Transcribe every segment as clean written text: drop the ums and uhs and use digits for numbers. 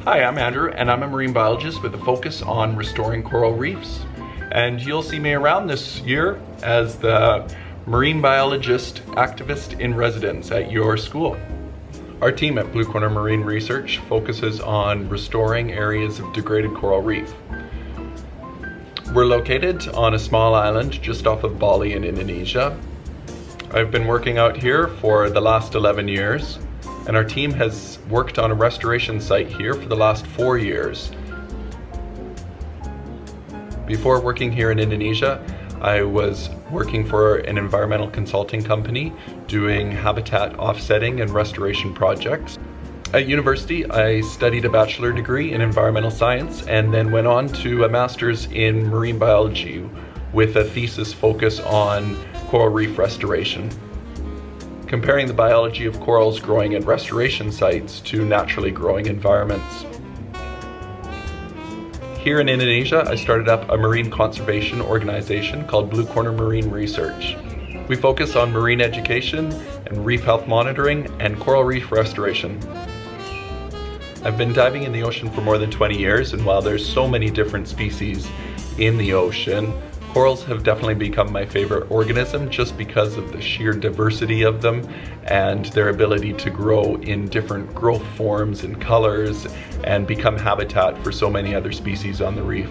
Hi, I'm Andrew, and I'm a marine biologist with a focus on restoring coral reefs. And you'll see me around this year as the marine biologist activist in residence at your school. Our team at Blue Corner Marine Research focuses on restoring areas of degraded coral reef. We're located on a small island just off of Bali in Indonesia. I've been working out here for the last 11 years, and our team has worked on a restoration site here for the last 4 years. Before working here in Indonesia, I was working for an environmental consulting company doing habitat offsetting and restoration projects. At university, I studied a bachelor degree in environmental science and then went on to a master's in marine biology with a thesis focus on coral reef restoration, comparing the biology of corals growing in restoration sites to naturally growing environments. Here in Indonesia, I started up a marine conservation organization called Blue Corner Marine Research. We focus on marine education and reef health monitoring and coral reef restoration. I've been diving in the ocean for more than 20 years, and while there's so many different species in the ocean, corals have definitely become my favorite organism just because of the sheer diversity of them and their ability to grow in different growth forms and colors and become habitat for so many other species on the reef.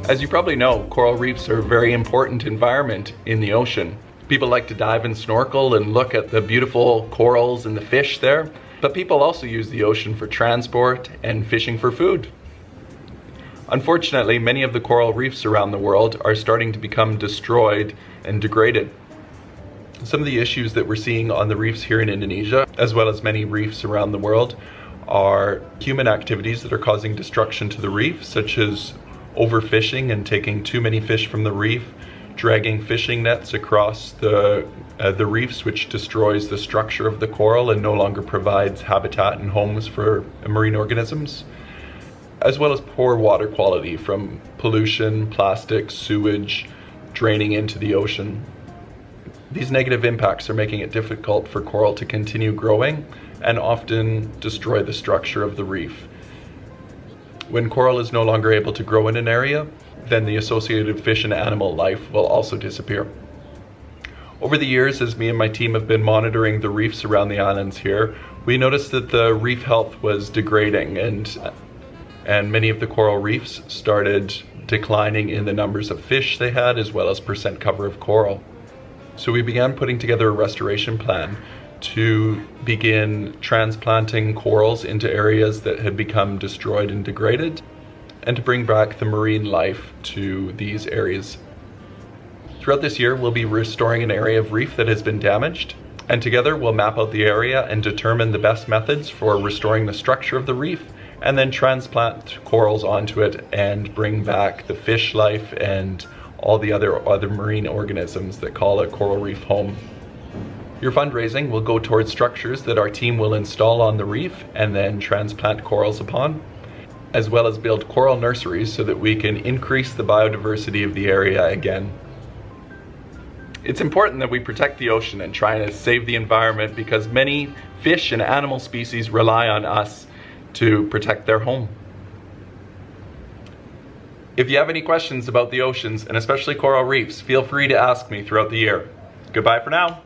As you probably know, coral reefs are a very important environment in the ocean. People like to dive and snorkel and look at the beautiful corals and the fish there, but people also use the ocean for transport and fishing for food. Unfortunately, many of the coral reefs around the world are starting to become destroyed and degraded. Some of the issues that we're seeing on the reefs here in Indonesia, as well as many reefs around the world, are human activities that are causing destruction to the reef, such as overfishing and taking too many fish from the reef, dragging fishing nets across the reefs, which destroys the structure of the coral and no longer provides habitat and homes for marine organisms, as well as poor water quality from pollution, plastic, sewage draining into the ocean. These negative impacts are making it difficult for coral to continue growing and often destroy the structure of the reef. When coral is no longer able to grow in an area, then the associated fish and animal life will also disappear. Over the years, as me and my team have been monitoring the reefs around the islands here, we noticed that the reef health was degrading, and many of the coral reefs started declining in the numbers of fish they had, as well as percent cover of coral. So we began putting together a restoration plan to begin transplanting corals into areas that had become destroyed and degraded, and to bring back the marine life to these areas. Throughout this year, we'll be restoring an area of reef that has been damaged, and together we'll map out the area and determine the best methods for restoring the structure of the reef, and then transplant corals onto it and bring back the fish life and all the other marine organisms that call a coral reef home. Your fundraising will go towards structures that our team will install on the reef and then transplant corals upon, as well as build coral nurseries so that we can increase the biodiversity of the area again. It's important that we protect the ocean and try to save the environment because many fish and animal species rely on us to protect their home. If you have any questions about the oceans, and especially coral reefs, feel free to ask me throughout the year. Goodbye for now.